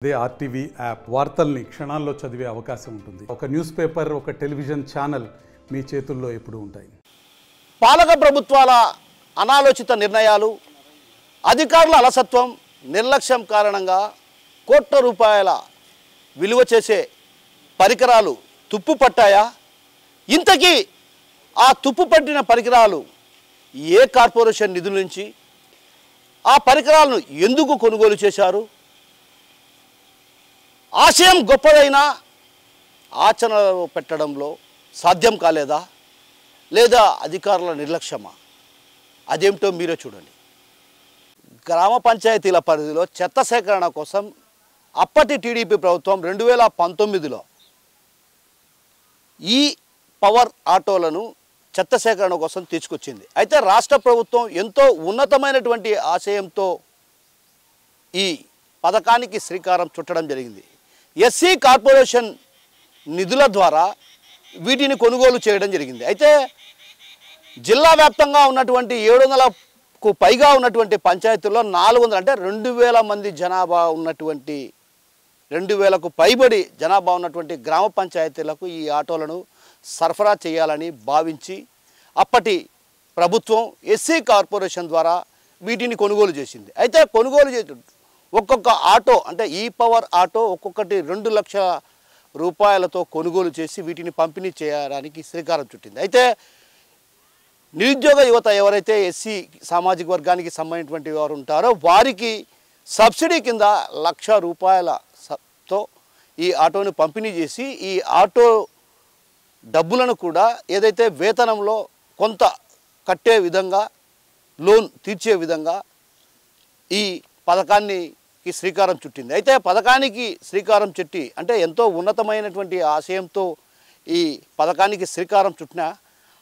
అదే RTV app వార్తల్ని క్షణాల్లో చదివే అవకాశం ఉంటుంది. ఒక న్యూస్ పేపర్, ఒక టెలివిజన్ ఛానల్ మీ చేతుల్లో ఎప్పుడూ ఉంటాయి. పాలక ప్రభుత్వాల అనాలోచిత నిర్ణయాలు, అధికారుల అలసత్వం, నిర్లక్ష్యం కారణంగా కోట్ల రూపాయల విలువ చేసే పరికరాలు తుప్పు పట్టాయా? ఇంతకీ ఆ తుప్పు పట్టిన పరికరాలు ఏ కార్పొరేషన్ నిధుల నుంచి, ఆ పరికరాలను ఎందుకు కొనుగోలు చేశారు? ఆశయం గొప్పదైనా ఆచరణలో పెట్టడంలో సాధ్యం కాలేదా, లేదా అధికారుల నిర్లక్ష్యమా? అదేమిటో మీరే చూడండి. గ్రామ పంచాయతీల పరిధిలో చెత్త సేకరణ కోసం అప్పటి టీడీపీ ప్రభుత్వం 2019లో ఈ పవర్ ఆటోలను చెత్త సేకరణ కోసం తీసుకొచ్చింది. అయితే రాష్ట్ర ప్రభుత్వం ఎంతో ఉన్నతమైనటువంటి ఆశయంతో ఈ పథకానికి శ్రీకారం చుట్టడం జరిగింది. ఎస్సీ కార్పొరేషన్ నిధుల ద్వారా వీటిని కొనుగోలు చేయడం జరిగింది. అయితే జిల్లా వ్యాప్తంగా ఉన్నటువంటి 700కు పైగా ఉన్నటువంటి పంచాయతీల్లో 400 అంటే 2000 మంది జనాభా ఉన్నటువంటి 2000కు పైబడి జనాభా ఉన్నటువంటి గ్రామ పంచాయతీలకు ఈ ఆటోలను సరఫరా చేయాలని భావించి అప్పటి ప్రభుత్వం ఎస్సీ కార్పొరేషన్ ద్వారా వీటిని కొనుగోలు చేసింది. అయితే కొనుగోలు చేసి ఒక్కొక్క ఆటో అంటే ఈ పవర్ ఆటో ఒక్కొక్కటి 2 లక్షల రూపాయలతో కొనుగోలు చేసి వీటిని పంపిణీ చేయడానికి శ్రీకారం చుట్టింది. అయితే నిరుద్యోగ యువత ఎవరైతే ఎస్సీ సామాజిక వర్గానికి సంబంధించినటువంటి వారు ఉంటారో వారికి సబ్సిడీ కింద 1,00,000 రూపాయలతో ఈ ఆటోను పంపిణీ చేసి ఈ ఆటో డబ్బులను కూడా ఏదైతే వేతనంలో కొంత కట్టే విధంగా, లోన్ తీర్చే విధంగా ఈ పథకానికి శ్రీకారం చుట్టింది. అయితే పథకానికి శ్రీకారం చుట్టి అంటే ఎంతో ఉన్నతమైనటువంటి ఆశయంతో ఈ పథకానికి శ్రీకారం చుట్టిన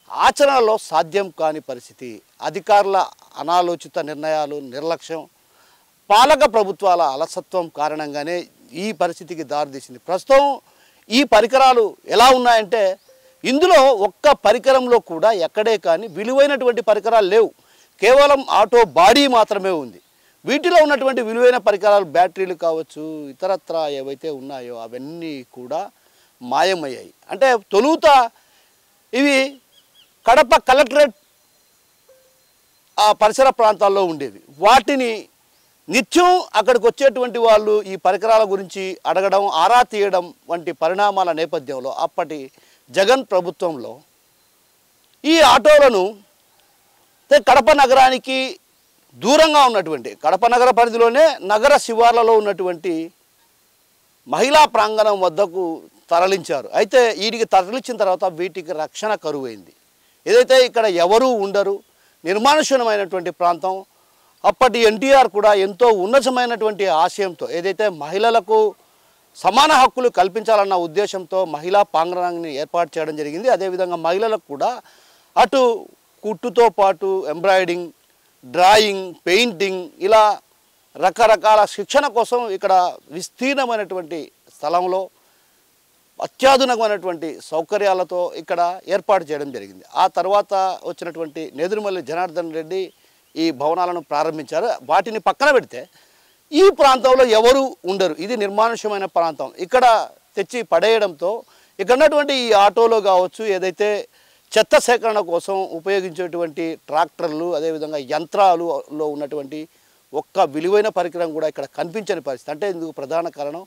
ఆచరణలో సాధ్యం కాని పరిస్థితి, అధికారుల అనాలోచిత నిర్ణయాలు, నిర్లక్ష్యం, పాలక ప్రభుత్వాల అలసత్వం కారణంగానే ఈ పరిస్థితికి దారితీసింది. ప్రస్తుతం ఈ పరికరాలు ఎలా ఉన్నాయంటే ఇందులో ఒక్క పరికరంలో కూడా ఎక్కడే కానీ విలువైనటువంటి పరికరాలు లేవు. కేవలం ఆటో బాడీ మాత్రమే ఉంది. వీటిలో ఉన్నటువంటి విలువైన పరికరాలు, బ్యాటరీలు కావచ్చు, ఇతరత్రా ఏవైతే ఉన్నాయో అవన్నీ కూడా మాయమయ్యాయి. అంటే తొలుత ఇవి కడప కలెక్టరేట్ ఆ పరిసర ప్రాంతాల్లో ఉండేవి. వాటిని నిత్యం అక్కడికి వచ్చేటువంటి వాళ్ళు ఈ పరికరాల గురించి అడగడం, ఆరా తీయడం వంటి పరిణామాల నేపథ్యంలో అప్పటి జగన్ ప్రభుత్వంలో ఈ ఆటోలను కడప నగరానికి దూరంగా ఉన్నటువంటి కడప నగర పరిధిలోనే నగర శివార్లలో ఉన్నటువంటి మహిళా ప్రాంగణం వద్దకు తరలించారు. అయితే వీటికి తరలించిన తర్వాత వీటికి రక్షణ కరువైంది. ఏదైతే ఇక్కడ ఎవరూ ఉండరు, నిర్మానుష్యమైనటువంటి ప్రాంతం. అప్పటి ఎన్టీఆర్ కూడా ఎంతో ఉన్నతమైనటువంటి ఆశయంతో ఏదైతే మహిళలకు సమాన హక్కులు కల్పించాలన్న ఉద్దేశంతో మహిళా ప్రాంగణాన్ని ఏర్పాటు చేయడం జరిగింది. అదేవిధంగా మహిళలకు కూడా అటు కుట్టుతో పాటు ఎంబ్రాయిడింగ్, డ్రాయింగ్, పెయింటింగ్ ఇలా రకరకాల శిక్షణ కోసం ఇక్కడ విస్తీర్ణమైనటువంటి స్థలంలో అత్యాధునికమైనటువంటి సౌకర్యాలతో ఇక్కడ ఏర్పాటు చేయడం జరిగింది. ఆ తర్వాత వచ్చినటువంటి నేదురుమల్లి జనార్దన్ రెడ్డి ఈ భవనాలను ప్రారంభించారు. వాటిని పక్కన పెడితే ఈ ప్రాంతంలో ఎవరు ఉండరు, ఇది నిర్మానుష్యమైన ప్రాంతం. ఇక్కడ తెచ్చి పడేయడంతో ఇక్కడ ఉన్నటువంటి ఈ ఆటోలో కావచ్చు, ఏదైతే చెత్త సేకరణ కోసం ఉపయోగించేటువంటి ట్రాక్టర్లు, అదేవిధంగా యంత్రాలలో ఉన్నటువంటి ఒక్క విలువైన పరికరం కూడా ఇక్కడ కనిపించని పరిస్థితి. అంటే ఇందుకు ప్రధాన కారణం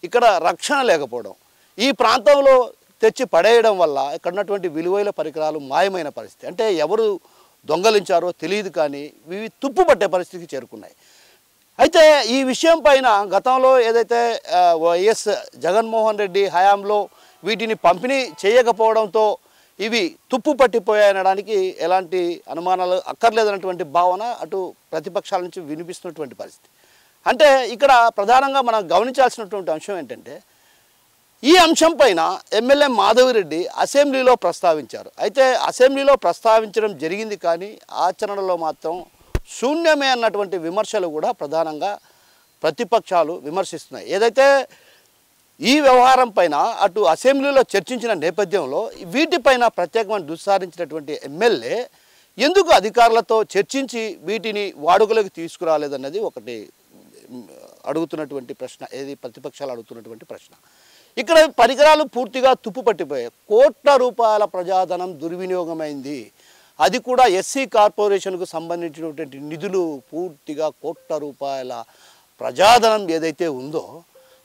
ఇక్కడ రక్షణ లేకపోవడం. ఈ ప్రాంతంలో తెచ్చి పడేయడం వల్ల ఇక్కడ ఉన్నటువంటి విలువైన పరికరాలు మాయమైన పరిస్థితి. అంటే ఎవరు దొంగలించారో తెలియదు, కానీ ఇవి తుప్పు పట్టే పరిస్థితికి చేరుకున్నాయి. అయితే ఈ విషయం పైన గతంలో ఏదైతే వైఎస్ జగన్మోహన్ రెడ్డి హయాంలో వీటిని పంపిణీ చేయకపోవడంతో ఇవి తుప్పు పట్టిపోయాయనడానికి ఎలాంటి అనుమానాలు అక్కర్లేదన్నటువంటి భావన అటు ప్రతిపక్షాల నుంచి వినిపిస్తున్నటువంటి పరిస్థితి. అంటే ఇక్కడ ప్రధానంగా మనం గమనించాల్సినటువంటి అంశం ఏంటంటే ఈ అంశం పైన ఎమ్మెల్యే మాధవిరెడ్డి అసెంబ్లీలో ప్రస్తావించారు. అయితే అసెంబ్లీలో ప్రస్తావించడం జరిగింది, కానీ ఆచరణలో మాత్రం శూన్యమే అన్నటువంటి విమర్శలు కూడా ప్రధానంగా ప్రతిపక్షాలు విమర్శిస్తున్నాయి. ఏదైతే ఈ వ్యవహారం పైన అటు అసెంబ్లీలో చర్చించిన నేపథ్యంలో వీటిపైన ప్రత్యేకమైన దుస్సారించినటువంటి ఎమ్మెల్యే ఎందుకు అధికారులతో చర్చించి వీటిని వాడుకలోకి తీసుకురాలేదన్నది ఒకటి అడుగుతున్నటువంటి ప్రశ్న, ఏది ప్రతిపక్షాలు అడుగుతున్నటువంటి ప్రశ్న. ఇక్కడ పరికరాలు పూర్తిగా తుప్పు పట్టిపోయాయి. కోట్ల రూపాయల ప్రజాధనం దుర్వినియోగమైంది. అది కూడా ఎస్సీ కార్పొరేషన్కు సంబంధించినటువంటి నిధులు పూర్తిగా కోట్ల రూపాయల ప్రజాధనం ఏదైతే ఉందో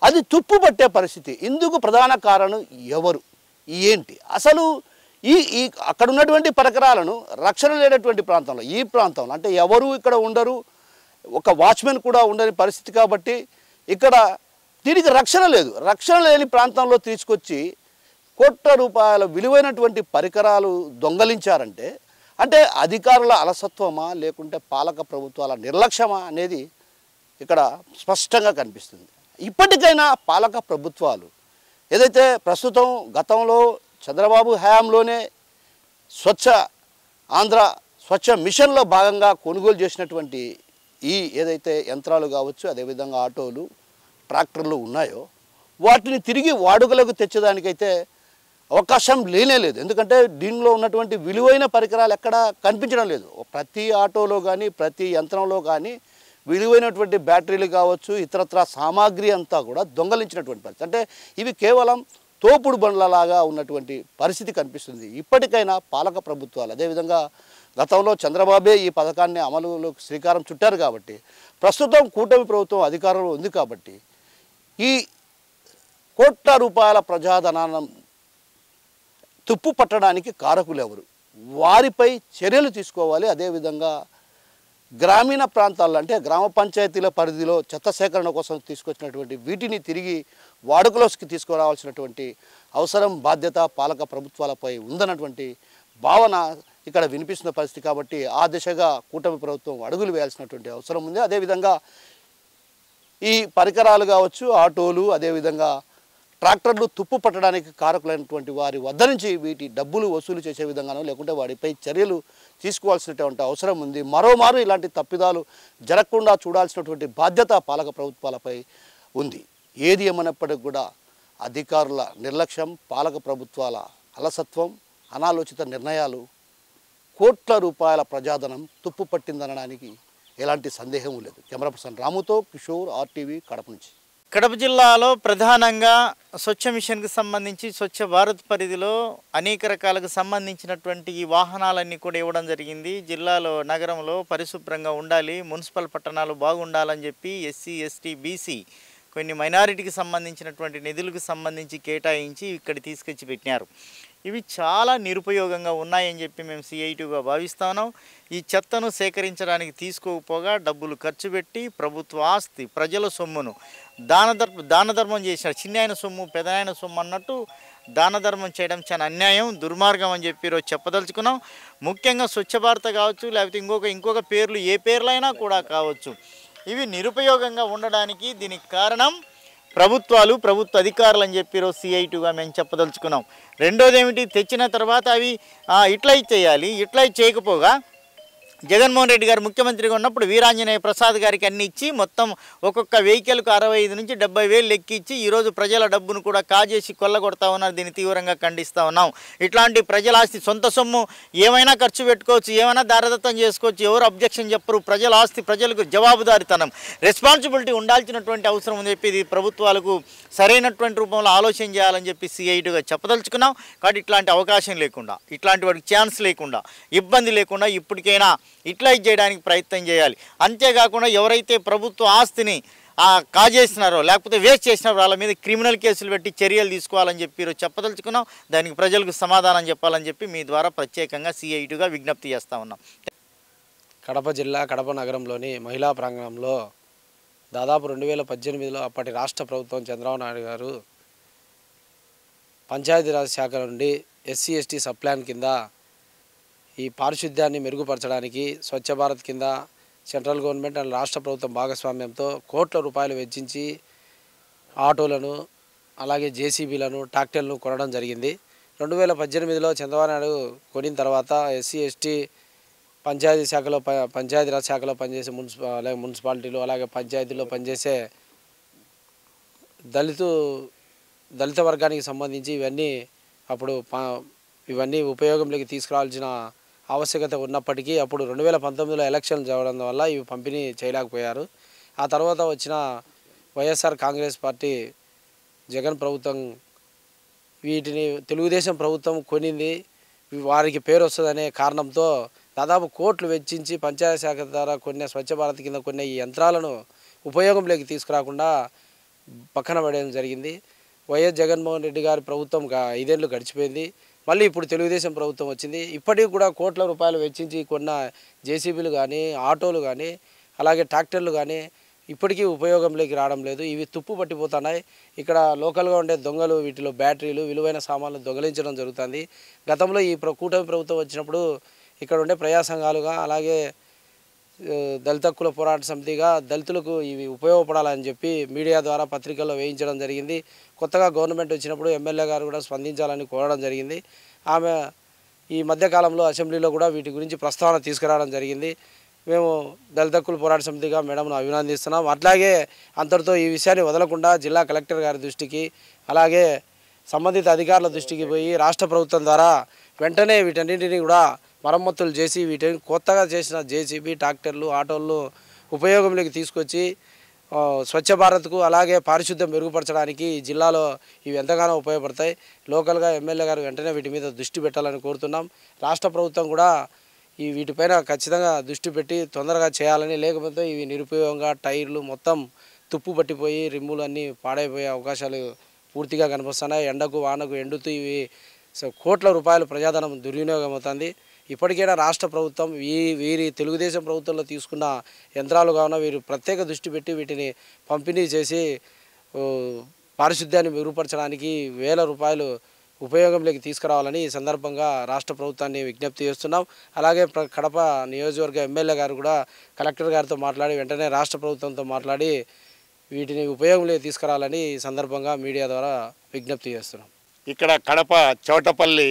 అది తుప్పు పట్టే పరిస్థితి. ఇందుకు ప్రధాన కారణం ఎవరు, ఏంటి? అసలు ఈ అక్కడ ఉన్నటువంటి పరికరాలను రక్షణ లేనటువంటి ప్రాంతంలో, ఈ ప్రాంతంలో అంటే ఎవరు ఇక్కడ ఉండరు, ఒక వాచ్మెన్ కూడా ఉండని పరిస్థితి కాబట్టి ఇక్కడ దీనికి రక్షణ లేదు. రక్షణ లేని ప్రాంతంలో తీసుకొచ్చి కోట్ల రూపాయల విలువైనటువంటి పరికరాలు దొంగలించారంటే అంటే అధికారుల అలసత్వమా లేకుంటే పాలక ప్రభుత్వాల నిర్లక్ష్యమా అనేది ఇక్కడ స్పష్టంగా కనిపిస్తుంది. ఇప్పటికైనా పాలక ప్రభుత్వాలు ఏదైతే ప్రస్తుతం గతంలో చంద్రబాబు హయాంలోనే స్వచ్ఛ ఆంధ్ర స్వచ్ఛ మిషన్లో భాగంగా కొనుగోలు చేసినటువంటి ఈ ఏదైతే యంత్రాలు కావచ్చు, అదేవిధంగా ఆటోలు, ట్రాక్టర్లు ఉన్నాయో వాటిని తిరిగి వాడుకలకు తెచ్చేదానికైతే అవకాశం లేనేలేదు. ఎందుకంటే దీనిలో ఉన్నటువంటి విలువైన పరికరాలు ఎక్కడ కనిపించడం లేదు. ప్రతి ఆటోలో కానీ ప్రతి యంత్రంలో కానీ విలువైనటువంటి బ్యాటరీలు కావచ్చు, ఇతరత్ర సామాగ్రి అంతా కూడా దొంగలించినటువంటి పరిస్థితి. అంటే ఇవి కేవలం తోపుడు బండ్లలాగా ఉన్నటువంటి పరిస్థితి కనిపిస్తుంది. ఇప్పటికైనా పాలక ప్రభుత్వాలు, అదేవిధంగా గతంలో చంద్రబాబే ఈ పథకాన్ని అమలులో శ్రీకారం చుట్టారు కాబట్టి, ప్రస్తుతం కూటమి ప్రభుత్వం అధికారంలో ఉంది కాబట్టి ఈ కోట్ల రూపాయల ప్రజాధనాన్ని తుప్పు పట్టడానికి కారకులు ఎవరు, వారిపై చర్యలు తీసుకోవాలి. అదేవిధంగా గ్రామీణ ప్రాంతాల్లో అంటే గ్రామ పంచాయతీల పరిధిలో చెత్త సేకరణ కోసం తీసుకొచ్చినటువంటి వీటిని తిరిగి వాడుకలోకి తీసుకురావాల్సినటువంటి అవసరం, బాధ్యత పాలక ప్రభుత్వాలపై ఉందన్నటువంటి భావన ఇక్కడ వినిపిస్తున్న పరిస్థితి. కాబట్టి ఆ దిశగా కూటమి ప్రభుత్వం అడుగులు వేయాల్సినటువంటి అవసరం ఉంది. అదేవిధంగా ఈ పరికరాలు కావచ్చు, ఆటోలు, అదేవిధంగా ట్రాక్టర్లు తుప్పు పట్టడానికి కారకులైనటువంటి వారి వద్ద నుంచి వీటి డబ్బులు వసూలు చేసే విధంగానో లేకుంటే వాటిపై చర్యలు తీసుకోవాల్సినటువంటి అవసరం ఉంది. మరోమారు ఇలాంటి తప్పిదాలు జరగకుండా చూడాల్సినటువంటి బాధ్యత పాలక ప్రభుత్వాలపై ఉంది. ఏది ఏమన్నప్పటికీ కూడా అధికారుల నిర్లక్ష్యం, పాలక ప్రభుత్వాల అలసత్వం, అనాలోచిత నిర్ణయాలు కోట్ల రూపాయల ప్రజాధనం తుప్పు పట్టిందనడానికి ఎలాంటి సందేహం లేదు. కెమెరా పర్సన్ రాముతో కిషోర్, RTV, కడప నుంచి. కడప జిల్లాలో ప్రధానంగా స్వచ్ఛ మిషన్కి సంబంధించి స్వచ్ఛ భారత్ పరిధిలో అనేక రకాలకు సంబంధించినటువంటి ఈ వాహనాలన్నీ కూడా ఇవ్వడం జరిగింది. జిల్లాలో, నగరంలో పరిశుభ్రంగా ఉండాలి, మున్సిపల్ పట్టణాలు బాగుండాలని చెప్పి ఎస్సీ, ఎస్టీ, బీసీ కొన్ని మైనారిటీకి సంబంధించినటువంటి నిధులకు సంబంధించి కేటాయించి ఇక్కడ తీసుకొచ్చి పెట్టినారు. ఇవి చాలా నిరుపయోగంగా ఉన్నాయని చెప్పి మేము CITగా భావిస్తా ఉన్నాం. ఈ చెత్తను సేకరించడానికి తీసుకోకపోగా డబ్బులు ఖర్చు పెట్టి ప్రభుత్వ ఆస్తి, ప్రజల సొమ్మును దాన ధర్మం చేశారు. చిన్న సొమ్ము పెదనాయన సొమ్ము అన్నట్టు దాన ధర్మం చేయడం చాలా అన్యాయం, దుర్మార్గం అని చెప్పి ఈరోజు చెప్పదలుచుకున్నాం. ముఖ్యంగా స్వచ్ఛ భారత్ కావచ్చు, లేకపోతే ఇంకొక పేర్లు, ఏ పేర్లైనా కూడా కావచ్చు, ఇవి నిరుపయోగంగా ఉండడానికి దీనికి కారణం ప్రభుత్వాలు, ప్రభుత్వ అధికారులు అని చెప్పి ఈరోజు CITగా మేము చెప్పదలుచుకున్నాం. రెండోది ఏమిటి, తెచ్చిన తర్వాత అవి ఇట్లా చేయాలి, ఇట్లా చేయకపోగా జగన్మోహన్ రెడ్డి గారు ముఖ్యమంత్రిగా ఉన్నప్పుడు వీరాంజనేయ ప్రసాద్ గారికి అన్ని ఇచ్చి మొత్తం ఒక్కొక్క వెహికల్కు 65 నుంచి 70,000 లెక్కించి ఈరోజు ప్రజల డబ్బును కూడా కాజేసి కొల్లగొడతా ఉన్నారు. దీన్ని తీవ్రంగా ఖండిస్తూ ఉన్నాం. ఇట్లాంటి ప్రజల ఆస్తి, సొంత సొమ్ము ఏమైనా ఖర్చు పెట్టుకోవచ్చు, ఏమైనా దారదత్తం చేసుకోవచ్చు, ఎవరు అబ్జెక్షన్ చెప్పరు. ప్రజల ఆస్తి, ప్రజలకు జవాబుదారితనం, రెస్పాన్సిబిలిటీ ఉండాల్సినటువంటి అవసరం అని చెప్పి ఇది ప్రభుత్వాలకు సరైనటువంటి రూపంలో ఆలోచన చేయాలని చెప్పి CITగా చెప్పదలుచుకున్నాం. కాబట్టి ఇట్లాంటి అవకాశం లేకుండా, ఇట్లాంటి వాటికి ఛాన్స్ లేకుండా, ఇబ్బంది లేకుండా ఇప్పటికైనా ఇట్లా చేయడానికి ప్రయత్నం చేయాలి. అంతేకాకుండా ఎవరైతే ప్రభుత్వ ఆస్తిని కాజేసినారో లేకపోతే వేస్ట్ చేసినారో వాళ్ళ మీద క్రిమినల్ కేసులు పెట్టి చర్యలు తీసుకోవాలని చెప్పి ఈరోజు చెప్పదలుచుకున్నాం. దానికి ప్రజలకు సమాధానం చెప్పాలని చెప్పి మీ ద్వారా ప్రత్యేకంగా CITగా విజ్ఞప్తి చేస్తూ ఉన్నాం. కడప జిల్లా, కడప నగరంలోని మహిళా ప్రాంగణంలో దాదాపు 2018లో అప్పటి రాష్ట్ర ప్రభుత్వం చంద్రబాబు నాయుడు గారు పంచాయతీరాజ్ శాఖ నుండి SC, ST సబ్-ప్లాన్ కింద ఈ పారిశుద్ధ్యాన్ని మెరుగుపరచడానికి స్వచ్ఛ భారత్ కింద సెంట్రల్ గవర్నమెంట్ అండ్ రాష్ట్ర ప్రభుత్వం భాగస్వామ్యంతో కోట్ల రూపాయలు వెచ్చించి ఆటోలను, అలాగే JCBలను, ట్రాక్టర్లను కొనడం జరిగింది. 2018లో చంద్రబాబు నాయుడు కొనిన తర్వాత SC, ST పంచాయతీరాజ్ శాఖలో పనిచేసే మున్సిపాలిటీలు, అలాగే పంచాయతీలో పనిచేసే దళిత వర్గానికి సంబంధించి ఇవన్నీ ఉపయోగంలోకి తీసుకురావాల్సిన ఆవశ్యకత ఉన్నప్పటికీ అప్పుడు 2019లో ఎలక్షన్లు జరగడం వల్ల ఇవి పంపిణీ చేయలేకపోయారు. ఆ తర్వాత వచ్చిన వైఎస్ఆర్ కాంగ్రెస్ పార్టీ జగన్ ప్రభుత్వం వీటిని తెలుగుదేశం ప్రభుత్వం కొనింది, వారికి పేరు వస్తుందనే కారణంతో దాదాపు కోట్లు వెచ్చించి పంచాయతీ శాఖ ద్వారా కొన్ని స్వచ్ఛ భారత్ కింద కొన్ని ఈ యంత్రాలను ఉపయోగంలోకి తీసుకురాకుండా పక్కన పడేయడం జరిగింది. వైఎస్ జగన్మోహన్ రెడ్డి గారి ప్రభుత్వం 5 ఏళ్ళు గడిచిపోయింది. మళ్ళీ ఇప్పుడు తెలుగుదేశం ప్రభుత్వం వచ్చింది. ఇప్పటికి కూడా కోట్ల రూపాయలు వెచ్చించి కొన్న జేసీబీలు కానీ, ఆటోలు కానీ, అలాగే ట్రాక్టర్లు కానీ ఇప్పటికీ ఉపయోగంలోకి రావడం లేదు. ఇవి తుప్పు పట్టిపోతున్నాయి. ఇక్కడ లోకల్గా ఉండే దొంగలు వీటిలో బ్యాటరీలు, విలువైన సామాన్లు దొంగలించడం జరుగుతుంది. గతంలో ఈ కూటమి ప్రభుత్వం వచ్చినప్పుడు ఇక్కడ ఉండే ప్రజా సంఘాలుగా, అలాగే దళిత హక్కుల పోరాట సమితిగా దళితులకు ఇవి ఉపయోగపడాలని చెప్పి మీడియా ద్వారా పత్రికల్లో వేయించడం జరిగింది. కొత్తగా గవర్నమెంట్ వచ్చినప్పుడు ఎమ్మెల్యే గారు కూడా స్పందించాలని కోరడం జరిగింది. ఆమె ఈ మధ్యకాలంలో అసెంబ్లీలో కూడా వీటి గురించి ప్రస్తావన తీసుకురావడం జరిగింది. మేము దళిత హక్కుల పోరాట సమితిగా మేడంను అభినందిస్తున్నాం. అట్లాగే అంతటితో ఈ విషయాన్ని వదలకుండా జిల్లా కలెక్టర్ గారి దృష్టికి, అలాగే సంబంధిత అధికారుల దృష్టికి పోయి రాష్ట్ర ప్రభుత్వం ద్వారా వెంటనే వీటన్నింటినీ కూడా మరమ్మతులు చేసి వీటిని కొత్తగా చేసిన జేసీబీ, ట్రాక్టర్లు, ఆటోలను ఉపయోగంలోకి తీసుకొచ్చి స్వచ్ఛ భారత్కు అలాగే పారిశుద్ధ్యం మెరుగుపరచడానికి ఈ జిల్లాలో ఇవి ఎంతగానో ఉపయోగపడతాయి. లోకల్గా ఎమ్మెల్యే గారు వెంటనే వీటి మీద దృష్టి పెట్టాలని కోరుతున్నాం. రాష్ట్ర ప్రభుత్వం కూడా వీటిపైన ఖచ్చితంగా దృష్టి పెట్టి తొందరగా చేయాలని, లేకపోతే ఇవి నిరుపయోగంగా టైర్లు మొత్తం తుప్పు పట్టిపోయి రిమ్ములు అన్నీ పాడైపోయే అవకాశాలు పూర్తిగా కనిపిస్తున్నాయి. ఎండకు వానకు ఎండుతూ ఇవి కోట్ల రూపాయలు ప్రజాధనం దుర్వినియోగం అవుతుంది. ఇప్పటికైనా రాష్ట్ర ప్రభుత్వం వీరి తెలుగుదేశం ప్రభుత్వంలో తీసుకున్న యంత్రాలు కావున వీరు ప్రత్యేక దృష్టి పెట్టి వీటిని పంపిణీ చేసి పారిశుద్ధ్యాన్ని మెరుగుపరచడానికి వేల రూపాయలు ఉపయోగంలోకి తీసుకురావాలని ఈ సందర్భంగా రాష్ట్ర ప్రభుత్వాన్ని విజ్ఞప్తి చేస్తున్నాం. అలాగే కడప నియోజకవర్గ ఎమ్మెల్యే గారు కూడా కలెక్టర్ గారితో మాట్లాడి వెంటనే రాష్ట్ర ప్రభుత్వంతో మాట్లాడి వీటిని ఉపయోగంలోకి తీసుకురావాలని ఈ సందర్భంగా మీడియా ద్వారా విజ్ఞప్తి చేస్తున్నాం. ఇక్కడ కడప చౌటపల్లి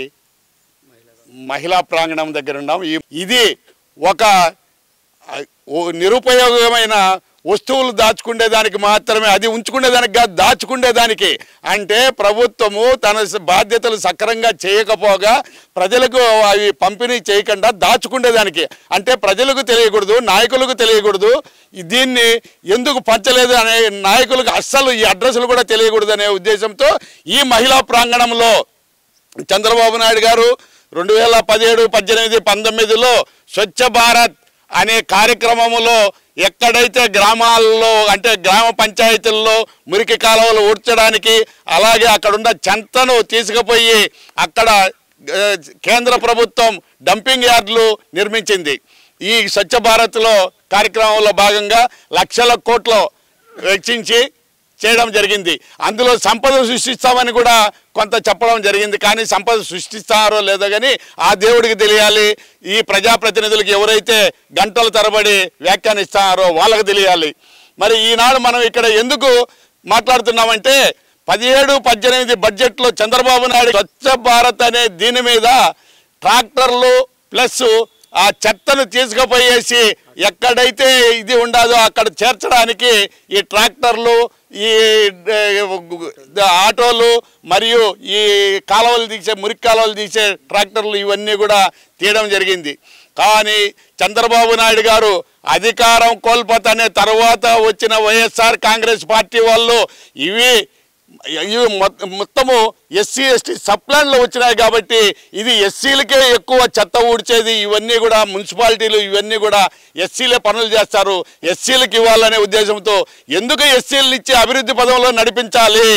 మహిళా ప్రాంగణం దగ్గర ఉన్నాం. ఇది ఒక నిరుపయోగమైన వస్తువులు దాచుకునేదానికి మాత్రమే, అది ఉంచుకునేదానికి కాదు, దాచుకునేదానికి. అంటే ప్రభుత్వము తన బాధ్యతలు సక్రమంగా చేయకపోగా ప్రజలకు అవి పంపిణీ చేయకుండా దాచుకునేదానికి, అంటే ప్రజలకు తెలియకూడదు, నాయకులకు తెలియకూడదు, దీన్ని ఎందుకు పంచలేదు అనే నాయకులకు అస్సలు ఈ అడ్రస్లు కూడా తెలియకూడదు అనే ఉద్దేశంతో ఈ మహిళా ప్రాంగణంలో చంద్రబాబు నాయుడు గారు 2017, 18, 19లో స్వచ్ఛ భారత్ అనే కార్యక్రమంలో ఎక్కడైతే గ్రామాల్లో అంటే గ్రామ పంచాయతీల్లో మురికి కాలువలు ఊడ్చడానికి, అలాగే అక్కడున్న చెత్తను తీసుకుపోయి అక్కడ కేంద్ర ప్రభుత్వం డంపింగ్ యార్డులు నిర్మించింది. ఈ స్వచ్ఛ భారత్లో కార్యక్రమంలో భాగంగా లక్షల కోట్లు వెచ్చించి చేయడం జరిగింది. అందులో సంపద సృష్టిస్తామని కూడా కొంత చెప్పడం జరిగింది. కానీ సంపద సృష్టిస్తారో లేదో కానీ ఆ దేవుడికి తెలియాలి. ఈ ప్రజాప్రతినిధులకు ఎవరైతే గంటల తరబడి వ్యాఖ్యానిస్తారో వాళ్ళకి తెలియాలి. మరి ఈనాడు మనం ఇక్కడ ఎందుకు మాట్లాడుతున్నామంటే 17, 18 బడ్జెట్లో చంద్రబాబు నాయుడు స్వచ్ఛ భారత్ అనే దీని మీద ట్రాక్టర్లు ప్లస్ ఆ చెత్తను తీసుకుపోయేసి ఎక్కడైతే ఇది ఉండదో అక్కడ చేర్చడానికి ఈ ట్రాక్టర్లు, ఈ ఆటోలు మరియు ఈ కాలువలు తీసే మురికి కాలువలు తీసే ట్రాక్టర్లు ఇవన్నీ కూడా తీయడం జరిగింది. కానీ చంద్రబాబు నాయుడు గారు అధికారం కోల్పోతానే తర్వాత వచ్చిన వైఎస్ఆర్ కాంగ్రెస్ పార్టీ వాళ్ళు ఇవి మొత్తము ఎస్సీ ఎస్టీ సప్లాన్లో వచ్చినాయి కాబట్టి ఇది ఎస్సీలకే ఎక్కువ చెత్త ఊడ్చేది. ఇవన్నీ కూడా మున్సిపాలిటీలు ఇవన్నీ కూడా ఎస్సీలే పనులు చేస్తారు, ఎస్సీలకు ఇవ్వాలనే ఉద్దేశంతో ఎందుకు ఎస్సీలను ఇచ్చి అభివృద్ధి పదంలో నడిపించాలి,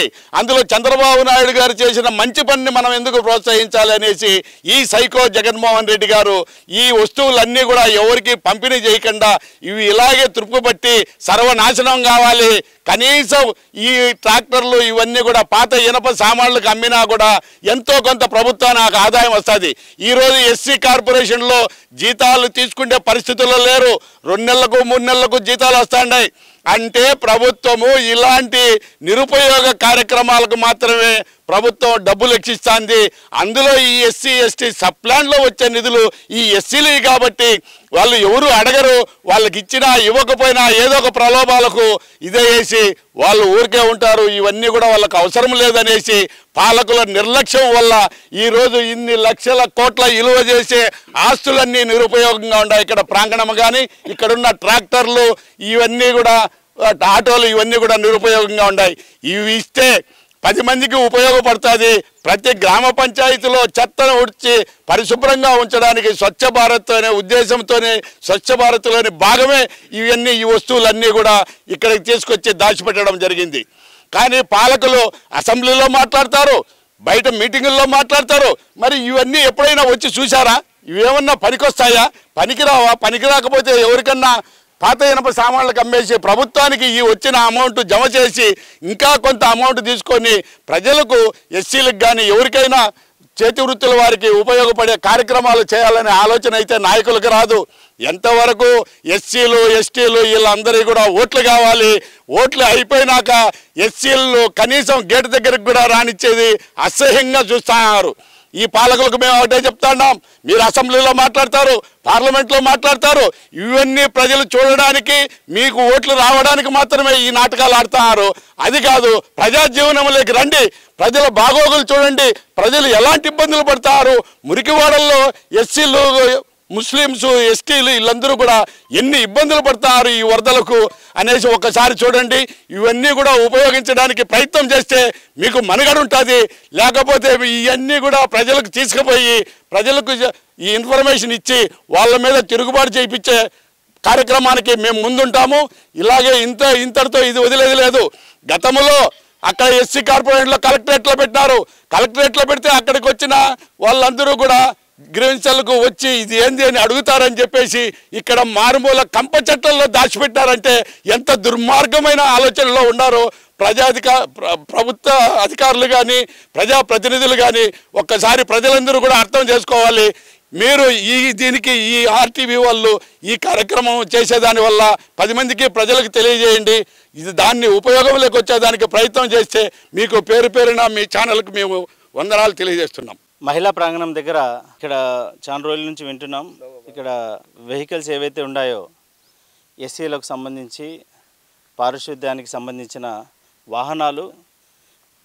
అందులో చంద్రబాబు నాయుడు గారు చేసిన మంచి పనిని మనం ఎందుకు ప్రోత్సహించాలి అనేసి ఈ సైకో జగన్మోహన్ రెడ్డి గారు ఈ వస్తువులన్నీ కూడా ఎవరికి పంపిణీ చేయకుండా ఇవి ఇలాగే తుప్పుపట్టి సర్వనాశనం కావాలి. కనీసం ఈ ట్రాక్టర్లు ఇవన్నీ కూడా పాత ఇనప సామాన్లకు అమ్మినా కూడా ఎంతో కొంత ప్రభుత్వానికి ఆదాయం వస్తుంది. ఈరోజు ఎస్సీ కార్పొరేషన్లో జీతాలు తీసుకునే పరిస్థితుల్లో లేరు. 2 నెలలకు 3 నెలలకు జీతాలు వస్తున్నాయి. అంటే ప్రభుత్వము ఇలాంటి నిరుపయోగ కార్యక్రమాలకు మాత్రమే ప్రభుత్వం డబ్బులు ఎక్కిస్తుంది. అందులో ఈ ఎస్సీ ఎస్టీ సప్లాన్లో వచ్చే నిధులు ఈ ఎస్సీలు కాబట్టి వాళ్ళు ఎవరు అడగరు, వాళ్ళకి ఇచ్చినా ఇవ్వకపోయినా ఏదో ఒక ప్రలోభాలకు ఇదే వేసి వాళ్ళు ఊరికే ఉంటారు. ఇవన్నీ కూడా వాళ్ళకు అవసరం లేదనేసి పాలకుల నిర్లక్ష్యం వల్ల ఈరోజు ఇన్ని లక్షల కోట్ల విలువ చేసే ఆస్తులన్నీ నిరుపయోగంగా ఉన్నాయి. ఇక్కడ ప్రాంగణం కానీ ఇక్కడున్న ట్రాక్టర్లు ఇవన్నీ కూడా ఆటోలు ఇవన్నీ కూడా నిరుపయోగంగా ఉన్నాయి. ఇవి ఇస్తే 10 మందికి ఉపయోగపడుతుంది. ప్రతి గ్రామ పంచాయతీలో చెత్తను ఉడ్చి పరిశుభ్రంగా ఉంచడానికి స్వచ్ఛ భారత్ అనే ఉద్దేశంతోనే స్వచ్ఛ భారత్లోని భాగమే ఇవన్నీ, ఈ వస్తువులన్నీ కూడా ఇక్కడికి తీసుకొచ్చి దాచిపెట్టడం జరిగింది. కానీ పాలకులు అసెంబ్లీలో మాట్లాడతారు, బయట మీటింగుల్లో మాట్లాడతారు. మరి ఇవన్నీ ఎప్పుడైనా వచ్చి చూసారా? ఇవేమన్నా పనికొస్తాయా? పనికిరావా? పనికి రాకపోతే ఎవరికన్నా పాత ఇనప సామాన్లకు అమ్మేసి ప్రభుత్వానికి ఈ వచ్చిన అమౌంట్ జమ చేసి ఇంకా కొంత అమౌంట్ తీసుకొని ప్రజలకు, ఎస్సీలకు కానీ ఎవరికైనా చేతి వృత్తుల వారికి ఉపయోగపడే కార్యక్రమాలు చేయాలనే ఆలోచన అయితే నాయకులకు రాదు. ఎంతవరకు ఎస్సీలు, ఎస్టీలు వీళ్ళందరికీ కూడా ఓట్లు కావాలి. ఓట్లు అయిపోయినాక ఎస్సీలు కనీసం గేటు దగ్గరికి కూడా రానిచ్చేది అసహ్యంగా చూస్తున్నారు. ఈ పాలకులకు మేము ఒకటే చెప్తున్నాం, మీరు అసెంబ్లీలో మాట్లాడతారు, పార్లమెంట్లో మాట్లాడతారు, ఇవన్నీ ప్రజలు చూడడానికి, మీకు ఓట్లు రావడానికి మాత్రమే ఈ నాటకాలు ఆడుతున్నారు. అది కాదు, ప్రజా జీవనంలోకి రండి, ప్రజల బాగోగులు చూడండి, ప్రజలు ఎలాంటి ఇబ్బందులు పడతారు. మురికివాడల్లో ఎస్సీలు, ముస్లిమ్స్, ఎస్టీలు వీళ్ళందరూ కూడా ఎన్ని ఇబ్బందులు పడతారు ఈ వరదలకు అనేసి ఒక్కసారి చూడండి. ఇవన్నీ కూడా ఉపయోగించడానికి ప్రయత్నం చేస్తే మీకు మనుగడ ఉంటుంది. లేకపోతే ఇవన్నీ కూడా ప్రజలకు తీసుకుపోయి ప్రజలకు ఈ ఇన్ఫర్మేషన్ ఇచ్చి వాళ్ళ మీద తిరుగుబాటు చేయించే కార్యక్రమానికి మేము ముందుంటాము. ఇలాగే ఇంతటితో ఇది వదిలేది లేదు. గతంలో అక్కడ ఎస్సీ కార్పొరేషన్లో కలెక్టరేట్లో పెట్టినారు. కలెక్టరేట్లో పెడితే అక్కడికి వచ్చిన వాళ్ళందరూ కూడా గ్రీవెన్స్లకు వచ్చి ఇది ఏంది అని అడుగుతారని చెప్పేసి ఇక్కడ మారుమూల కంప చెట్లలో దాచిపెట్టారంటే ఎంత దుర్మార్గమైన ఆలోచనలో ఉన్నారో ప్రభుత్వ అధికారులు కానీ ప్రజాప్రతినిధులు కానీ ఒక్కసారి ప్రజలందరూ కూడా అర్థం చేసుకోవాలి. మీరు దీనికి ఈ ఆర్టీవీ వాళ్ళు ఈ కార్యక్రమం చేసేదాని వల్ల 10 మందికి ప్రజలకు తెలియజేయండి. ఇది దాన్ని ఉపయోగంలోకి వచ్చేదానికి ప్రయత్నం చేస్తే మీకు పేరున మీ ఛానల్కి మేము వందనాలు తెలియజేస్తున్నాం. మహిళా ప్రాంగణం దగ్గర ఇక్కడ చాలా రోజుల నుంచి వింటున్నాం. ఇక్కడ వెహికల్స్ ఏవైతే ఉన్నాయో ఎస్సీలకు సంబంధించి పారిశుద్ధ్యానికి సంబంధించిన వాహనాలు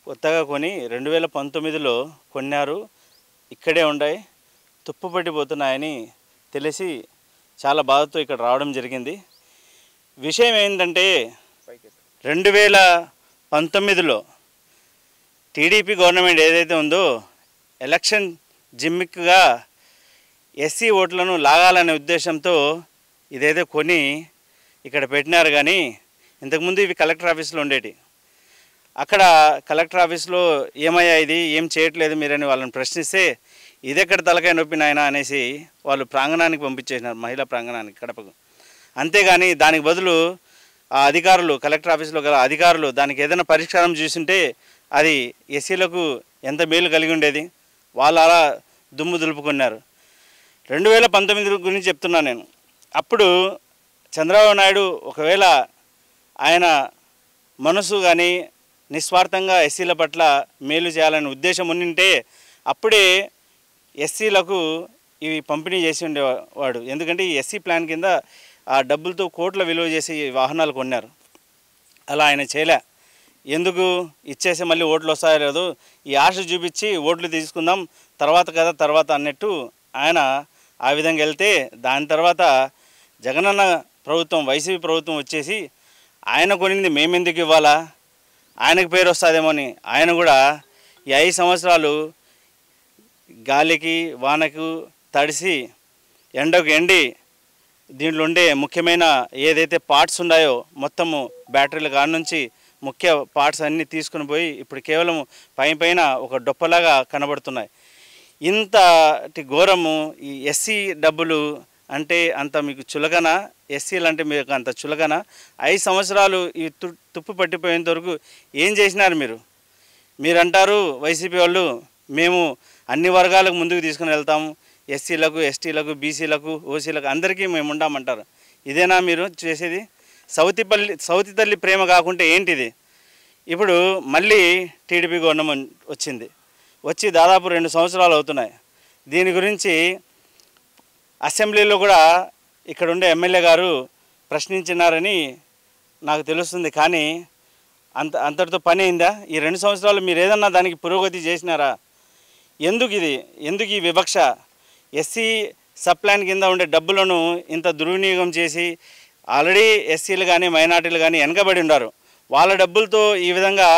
కొత్తగా కొని 2019లో కొన్నారు. ఇక్కడే ఉన్నాయి, తుప్పుపట్టిపోతున్నాయని తెలిసి చాలా బాధతో ఇక్కడ రావడం జరిగింది. విషయం ఏంటంటే 2019లో టీడీపీ గవర్నమెంట్ ఏదైతే ఉందో ఎలక్షన్ జిమ్మిక్గా ఎస్సీ ఓట్లను లాగాలనే ఉద్దేశంతో ఇదైతే కొని ఇక్కడ పెట్టినారు. కానీ ఇంతకుముందు ఇవి కలెక్టర్ ఆఫీస్లో ఉండేటి. అక్కడ కలెక్టర్ ఆఫీస్లో ఏమయ్యా ఇది ఏం చేయట్లేదు మీరని వాళ్ళని ప్రశ్నిస్తే ఇదెక్కడ తలకాయ నొప్పి నాయనా అనేసి వాళ్ళు ప్రాంగణానికి పంపించేసినారు, మహిళా ప్రాంగణానికి కడపకు. అంతేగాని దానికి బదులు ఆ అధికారులు, కలెక్టర్ ఆఫీస్లో గల అధికారులు దానికి ఏదైనా పరిష్కారం చూసింటే అది ఎస్సీలకు ఎంత మేలు కలిగి ఉండేది. వాళ్ళు అలా దుమ్ము దులుపుకున్నారు. 2019 గురించి చెప్తున్నాను నేను. అప్పుడు చంద్రబాబు నాయుడు ఒకవేళ ఆయన మనసు కానీ నిస్వార్థంగా ఎస్సీల పట్ల మేలు చేయాలనే ఉద్దేశం ఉండింటే అప్పుడే ఎస్సీలకు ఇవి పంపిణీ చేసి ఉండేవాడు. ఎందుకంటే ఈ ఎస్సీ ప్లాన్ కింద ఆ డబ్బులతో కోట్ల విలువ చేసి వాహనాలు కొన్నారు. అలా ఆయన చేయలే. ఎందుకు ఇచ్చేసి మళ్ళీ ఓట్లు వస్తాయో లేదు, ఈ ఆశ చూపించి ఓట్లు తీసుకుందాం తర్వాత అన్నట్టు ఆయన ఆ విధంగా వెళ్తే దాని తర్వాత జగనన్న ప్రభుత్వం, వైసీపీ ప్రభుత్వం వచ్చేసి ఆయన కొనింది మేమెందుకు ఇవ్వాలా, ఆయనకు పేరు వస్తుందేమో అని ఆయన కూడా ఈ 5 సంవత్సరాలు గాలికి వానకు తడిసి ఎండకు ఎండి దీంట్లో ఉండే ముఖ్యమైన ఏదైతే పార్ట్స్ ఉన్నాయో మొత్తము బ్యాటరీల కాడ నుంచి ముఖ్య పార్ట్స్ అన్నీ తీసుకుని పోయి ఇప్పుడు కేవలం పైన ఒక డొప్పలాగా కనబడుతున్నాయి. ఇంతటి ఘోరము ఈ ఎస్సీ డబ్బులు అంటే అంత మీకు చులకన, ఎస్సీలు అంటే మీకు అంత చులకన. 5 సంవత్సరాలు ఈ తుప్పు పట్టిపోయేంత వరకు ఏం చేసినారు మీరు అంటారు వైసీపీ వాళ్ళు మేము అన్ని వర్గాలకు ముందుకు తీసుకుని వెళ్తాము, ఎస్సీలకు, ఎస్టీలకు, బీసీలకు, ఓసీలకు అందరికీ మేము ఉండామంటారు. ఇదేనా మీరు చేసేది? సౌతి తల్లి ప్రేమ కాకుంటే ఏంటిది? ఇప్పుడు మళ్ళీ టీడీపీ గవర్నమెంట్ వచ్చి దాదాపు 2 సంవత్సరాలు అవుతున్నాయి. దీని గురించి అసెంబ్లీలో కూడా ఇక్కడ ఉండే ఎమ్మెల్యే గారు ప్రశ్నించినారని నాకు తెలుస్తుంది. కానీ అంతటితో పని అయిందా? ఈ 2 సంవత్సరాలు మీరు ఏదన్నా దానికి పురోగతి చేసినారా? ఎందుకు ఈ వివక్ష? ఎస్సీ సబ్ ప్లాన్ కింద ఉండే డబ్బులను ఇంత దుర్వినియోగం చేసి ఆల్రెడీ ఎస్సీలు కానీ మైనార్టీలు కానీ వెనకబడి ఉన్నారు. వాళ్ళ డబ్బులతో ఈ విధంగా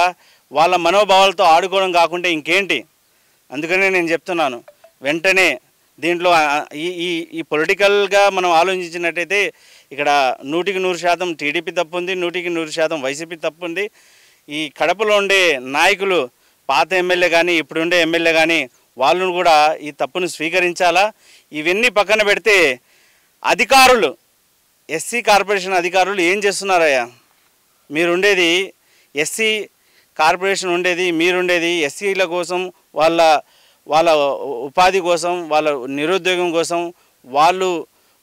వాళ్ళ మనోభావాలతో ఆడుకోవడం కాకుండా ఇంకేంటి? అందుకనే నేను చెప్తున్నాను, వెంటనే దీంట్లో ఈ పొలిటికల్గా మనం ఆలోచించినట్టయితే ఇక్కడ 100% టీడీపీ తప్పు ఉంది, 100% వైసీపీ తప్పు ఉంది. ఈ కడపలో ఉండే నాయకులు, పాత ఎమ్మెల్యే కానీ ఇప్పుడుండే ఎమ్మెల్యే కానీ వాళ్ళను కూడా ఈ తప్పును స్వీకరించాలా. ఇవన్నీ పక్కన పెడితే అధికారులు, ఎస్సీ కార్పొరేషన్ అధికారులు ఏం చేస్తున్నారయ్యా? మీరుండేది ఎస్సీ కార్పొరేషన్ ఉండేది, మీరుండేది ఎస్సీల కోసం, వాళ్ళ ఉపాధి కోసం, వాళ్ళ నిరుద్యోగం కోసం వాళ్ళు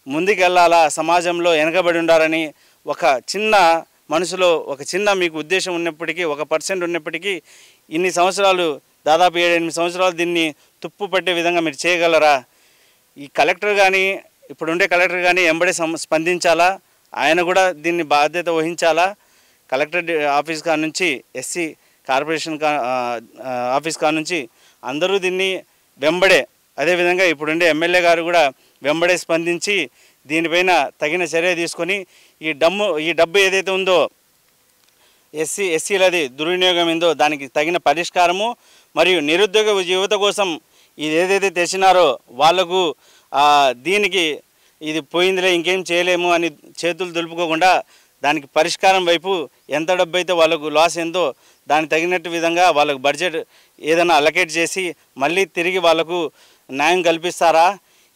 ముందుకెళ్ళాలా, సమాజంలో వెనకబడి ఉండాలని ఒక చిన్న మనసులో ఒక చిన్న మీకు ఉద్దేశం ఉన్నప్పటికీ, 1% ఉన్నప్పటికీ ఇన్ని సంవత్సరాలు, దాదాపు 7-8 సంవత్సరాలు దీన్ని తుప్పు పట్టే విధంగా మీరు చేయగలరా? ఈ కలెక్టర్ కానీ, ఇప్పుడుండే కలెక్టర్ కానీ ఎంబడే స్పందించాలా, ఆయన కూడా దీన్ని బాధ్యత వహించాలా. కలెక్టర్ ఆఫీస్ కా నుంచి ఎస్సీ కార్పొరేషన్ ఆఫీస్ కా నుంచి అందరూ దీన్ని వెంబడే, అదేవిధంగా ఇప్పుడుండే ఎమ్మెల్యే గారు కూడా వెంబడే స్పందించి దీనిపైన తగిన చర్య తీసుకొని ఈ డబ్బు ఏదైతే ఉందో ఎస్సీలది దుర్వినియోగం ఏందో దానికి తగిన పరిష్కారము, మరియు నిరుద్యోగ యువత కోసం ఇది ఏదైతే తెచ్చినారో వాళ్లకు దీనికి ఇది పోయిందిలే ఇంకేం చేయలేము అని చేతులు దులుపుకోకుండా దానికి పరిష్కారం వైపు ఎంత డబ్బు అయితే వాళ్ళకు లాస్ ఏందో దానికి తగినట్టు విధంగా వాళ్ళకు బడ్జెట్ ఏదైనా అలకేట్ చేసి మళ్ళీ తిరిగి వాళ్ళకు న్యాయం కల్పిస్తారా?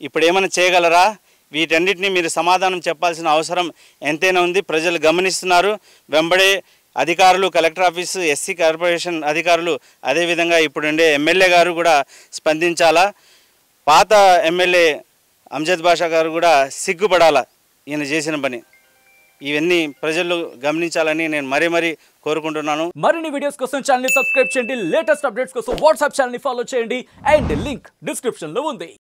ఇప్పుడు ఏమైనా చేయగలరా? వీటన్నిటిని మీరు సమాధానం చెప్పాల్సిన అవసరం ఎంతైనా ఉంది. ప్రజలు గమనిస్తున్నారు. వెంబడే అధికారులు, కలెక్టర్ ఆఫీసు, ఎస్సీ కార్పొరేషన్ అధికారులు, అదేవిధంగా ఇప్పుడుండే ఎమ్మెల్యే గారు కూడా స్పందించాలా. పాత ఎమ్మెల్యే అంజద్ బాషా గారు కూడా సిగ్గుపడాలా ఈయన చేసిన పని. ఇవన్నీ ప్రజలు గమనించాలని నేను మరీ కోరుకుంటున్నాను. మరిన్ని వీడియోస్ కోసం ఛానల్ ని సబ్స్క్రైబ్ చేయండి. లేటెస్ట్ అప్డేట్స్ కోసం వాట్సాప్ ఛానల్ ని ఫాలో చేయండి. అండ్ లింక్ డిస్క్రిప్షన్ లో ఉంది.